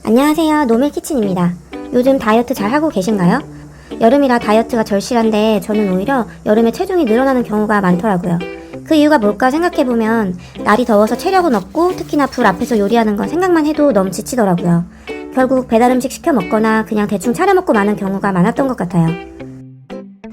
안녕하세요, 노밀키친입니다. 요즘 다이어트 잘 하고 계신가요? 여름이라 다이어트가 절실한데 저는 오히려 여름에 체중이 늘어나는 경우가 많더라고요. 그 이유가 뭘까 생각해보면 날이 더워서 체력은 없고 특히나 불 앞에서 요리하는 건 생각만 해도 너무 지치더라고요. 결국 배달음식 시켜 먹거나 그냥 대충 차려 먹고 마는 경우가 많았던 것 같아요.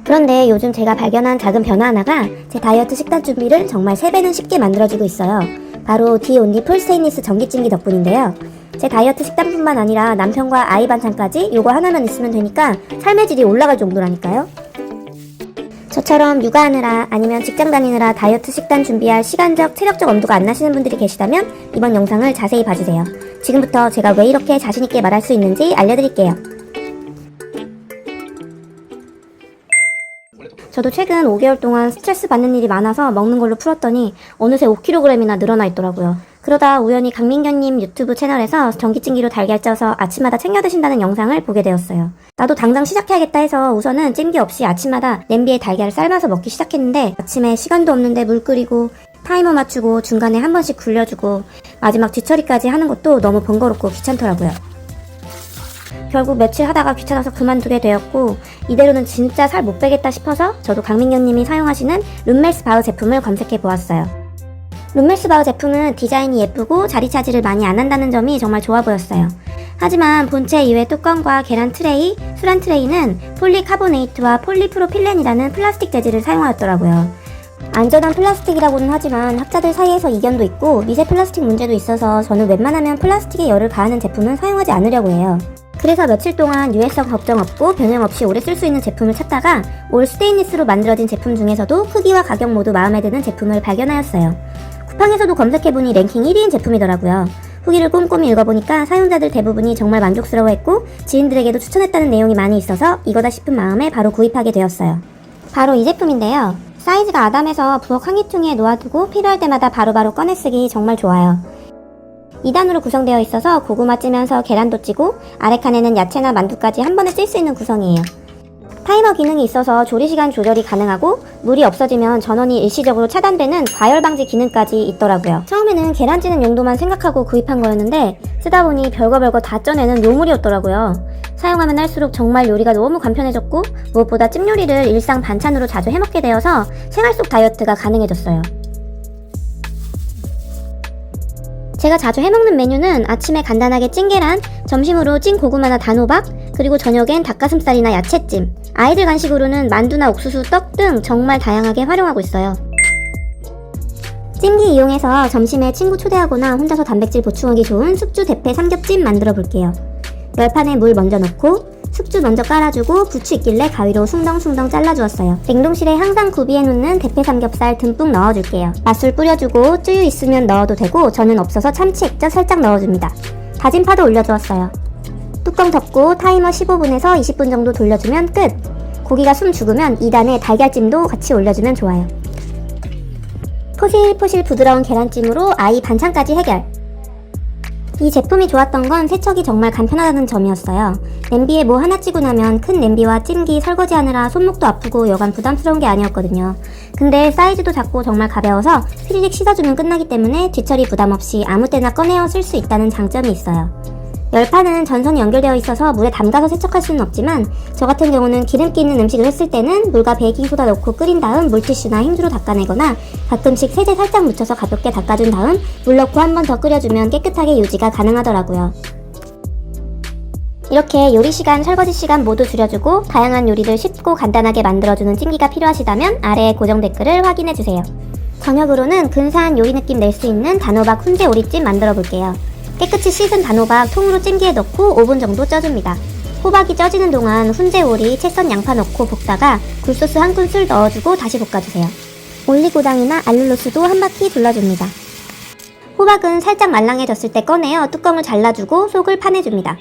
그런데 요즘 제가 발견한 작은 변화 하나가 제 다이어트 식단 준비를 정말 3배는 쉽게 만들어주고 있어요. 바로 디온리 풀스테인리스 전기찜기 덕분인데요. 제 다이어트 식단뿐만 아니라 남편과 아이 반찬까지 요거 하나만 있으면 되니까 삶의 질이 올라갈 정도라니까요. 저처럼 육아하느라 아니면 직장 다니느라 다이어트 식단 준비할 시간적, 체력적 엄두가 안 나시는 분들이 계시다면 이번 영상을 자세히 봐주세요. 지금부터 제가 왜 이렇게 자신있게 말할 수 있는지 알려드릴게요. 저도 최근 5개월 동안 스트레스 받는 일이 많아서 먹는 걸로 풀었더니 어느새 5kg이나 늘어나 있더라고요. 그러다 우연히 강민경님 유튜브 채널에서 전기찜기로 달걀 쪄서 아침마다 챙겨 드신다는 영상을 보게 되었어요. 나도 당장 시작해야겠다 해서 우선은 찜기 없이 아침마다 냄비에 달걀을 삶아서 먹기 시작했는데 아침에 시간도 없는데 물 끓이고 타이머 맞추고 중간에 한 번씩 굴려주고 마지막 뒤처리까지 하는 것도 너무 번거롭고 귀찮더라고요. 결국 며칠 하다가 귀찮아서 그만두게 되었고 이대로는 진짜 살 못 빼겠다 싶어서 저도 강민경님이 사용하시는 룸멜스 바흐 제품을 검색해 보았어요. 룸멜스 바흐 제품은 디자인이 예쁘고 자리 차지를 많이 안 한다는 점이 정말 좋아 보였어요. 하지만 본체 이외 뚜껑과 계란 트레이, 수란 트레이는 폴리카보네이트와 폴리프로필렌이라는 플라스틱 재질을 사용하였더라고요. 안전한 플라스틱이라고는 하지만 학자들 사이에서 이견도 있고 미세 플라스틱 문제도 있어서 저는 웬만하면 플라스틱에 열을 가하는 제품은 사용하지 않으려고 해요. 그래서 며칠 동안 유해성 걱정 없고 변형 없이 오래 쓸 수 있는 제품을 찾다가 올 스테인리스로 만들어진 제품 중에서도 크기와 가격 모두 마음에 드는 제품을 발견하였어요. 쿠팡에서도 검색해보니 랭킹 1위인 제품이더라고요. 후기를 꼼꼼히 읽어보니까 사용자들 대부분이 정말 만족스러워했고 지인들에게도 추천했다는 내용이 많이 있어서 이거다 싶은 마음에 바로 구입하게 되었어요. 바로 이 제품인데요. 사이즈가 아담해서 부엌 항해통에 놓아두고 필요할 때마다 바로바로 꺼내 쓰기 정말 좋아요. 2단으로 구성되어 있어서 고구마 찌면서 계란도 찌고 아래 칸에는 야채나 만두까지 한 번에 찔 수 있는 구성이에요. 타이머 기능이 있어서 조리시간 조절이 가능하고 물이 없어지면 전원이 일시적으로 차단되는 과열 방지 기능까지 있더라고요. 처음에는 계란 찌는 용도만 생각하고 구입한 거였는데 쓰다 보니 별거 다 쪄내는 요물이었더라고요. 사용하면 할수록 정말 요리가 너무 간편해졌고 무엇보다 찜 요리를 일상 반찬으로 자주 해먹게 되어서 생활 속 다이어트가 가능해졌어요. 제가 자주 해먹는 메뉴는 아침에 간단하게 찐 계란, 점심으로 찐 고구마나 단호박, 그리고 저녁엔 닭가슴살이나 야채찜, 아이들 간식으로는 만두나 옥수수, 떡 등 정말 다양하게 활용하고 있어요. 찜기 이용해서 점심에 친구 초대하거나 혼자서 단백질 보충하기 좋은 숙주 대패 삼겹찜 만들어 볼게요. 열판에 물 먼저 넣고 숙주 먼저 깔아주고 부추 있길래 가위로 숭덩숭덩 잘라주었어요. 냉동실에 항상 구비해놓는 대패 삼겹살 듬뿍 넣어줄게요. 맛술 뿌려주고 쯔유 있으면 넣어도 되고 저는 없어서 참치 액젓 살짝 넣어줍니다. 다진 파도 올려주었어요. 뚜껑 덮고 타이머 15분에서 20분 정도 돌려주면 끝! 고기가 숨 죽으면 2단에 달걀찜도 같이 올려주면 좋아요. 포실포실 부드러운 계란찜으로 아이 반찬까지 해결! 이 제품이 좋았던 건 세척이 정말 간편하다는 점이었어요. 냄비에 뭐 하나 찌고 나면 큰 냄비와 찜기 설거지하느라 손목도 아프고 여간 부담스러운 게 아니었거든요. 근데 사이즈도 작고 정말 가벼워서 휘리릭 씻어주면 끝나기 때문에 뒤처리 부담 없이 아무 때나 꺼내어 쓸 수 있다는 장점이 있어요. 열판은 전선이 연결되어 있어서 물에 담가서 세척할 수는 없지만 저 같은 경우는 기름기 있는 음식을 했을 때는 물과 베이킹소다 넣고 끓인 다음 물티슈나 힘주로 닦아내거나 가끔씩 세제 살짝 묻혀서 가볍게 닦아준 다음 물 넣고 한 번 더 끓여주면 깨끗하게 유지가 가능하더라고요. 이렇게 요리시간, 설거지시간 모두 줄여주고 다양한 요리를 쉽고 간단하게 만들어주는 찜기가 필요하시다면 아래에 고정 댓글을 확인해주세요. 저녁으로는 근사한 요리 느낌 낼 수 있는 단호박 훈제 오리찜 만들어 볼게요. 깨끗이 씻은 단호박 통으로 찜기에 넣고 5분 정도 쪄줍니다. 호박이 쪄지는 동안 훈제오리, 채썬 양파 넣고 볶다가 굴소스 한 큰술 넣어주고 다시 볶아주세요. 올리고당이나 알룰로스도 한 바퀴 둘러줍니다. 호박은 살짝 말랑해졌을 때 꺼내어 뚜껑을 잘라주고 속을 파내줍니다.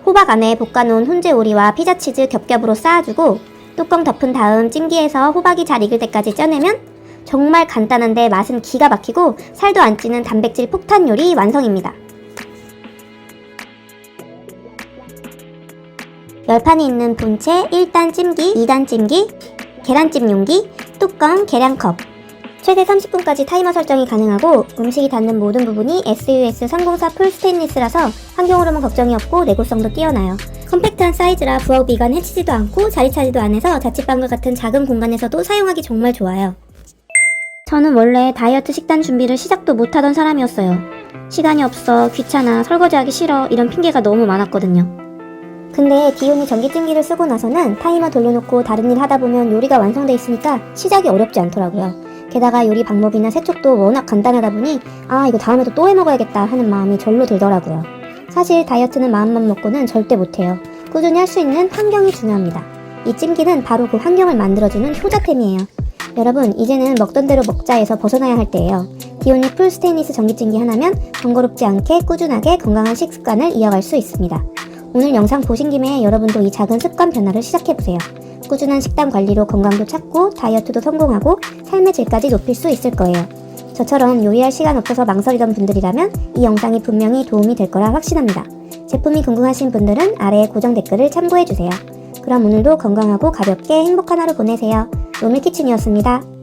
호박 안에 볶아놓은 훈제오리와 피자치즈 겹겹으로 쌓아주고 뚜껑 덮은 다음 찜기에서 호박이 잘 익을 때까지 쪄내면 정말 간단한데 맛은 기가 막히고 살도 안 찌는 단백질 폭탄 요리 완성입니다. 열판이 있는 본체 1단 찜기, 2단 찜기, 계란찜 용기, 뚜껑, 계량컵 최대 30분까지 타이머 설정이 가능하고 음식이 닿는 모든 부분이 SUS304 풀 스테인리스라서 환경오염은 걱정이 없고 내구성도 뛰어나요. 컴팩트한 사이즈라 부엌 미관 해치지도 않고 자리 차지도 안 해서 자취방과 같은 작은 공간에서도 사용하기 정말 좋아요. 저는 원래 다이어트 식단 준비를 시작도 못하던 사람이었어요. 시간이 없어, 귀찮아, 설거지하기 싫어 이런 핑계가 너무 많았거든요. 근데 디온이 전기찜기를 쓰고 나서는 타이머 돌려놓고 다른 일 하다 보면 요리가 완성돼 있으니까 시작이 어렵지 않더라고요. 게다가 요리 방법이나 세척도 워낙 간단하다 보니 이거 다음에도 또 해먹어야겠다 하는 마음이 절로 들더라고요. 사실 다이어트는 마음만 먹고는 절대 못해요. 꾸준히 할 수 있는 환경이 중요합니다. 이 찜기는 바로 그 환경을 만들어주는 효자템이에요. 여러분, 이제는 먹던 대로 먹자에서 벗어나야 할 때예요. 디온이 풀 스테인리스 전기찜기 하나면 번거롭지 않게 꾸준하게 건강한 식습관을 이어갈 수 있습니다. 오늘 영상 보신 김에 여러분도 이 작은 습관 변화를 시작해보세요. 꾸준한 식단 관리로 건강도 찾고 다이어트도 성공하고 삶의 질까지 높일 수 있을 거예요. 저처럼 요리할 시간 없어서 망설이던 분들이라면 이 영상이 분명히 도움이 될 거라 확신합니다. 제품이 궁금하신 분들은 아래의 고정 댓글을 참고해주세요. 그럼 오늘도 건강하고 가볍게 행복한 하루 보내세요. 노밀키친이었습니다.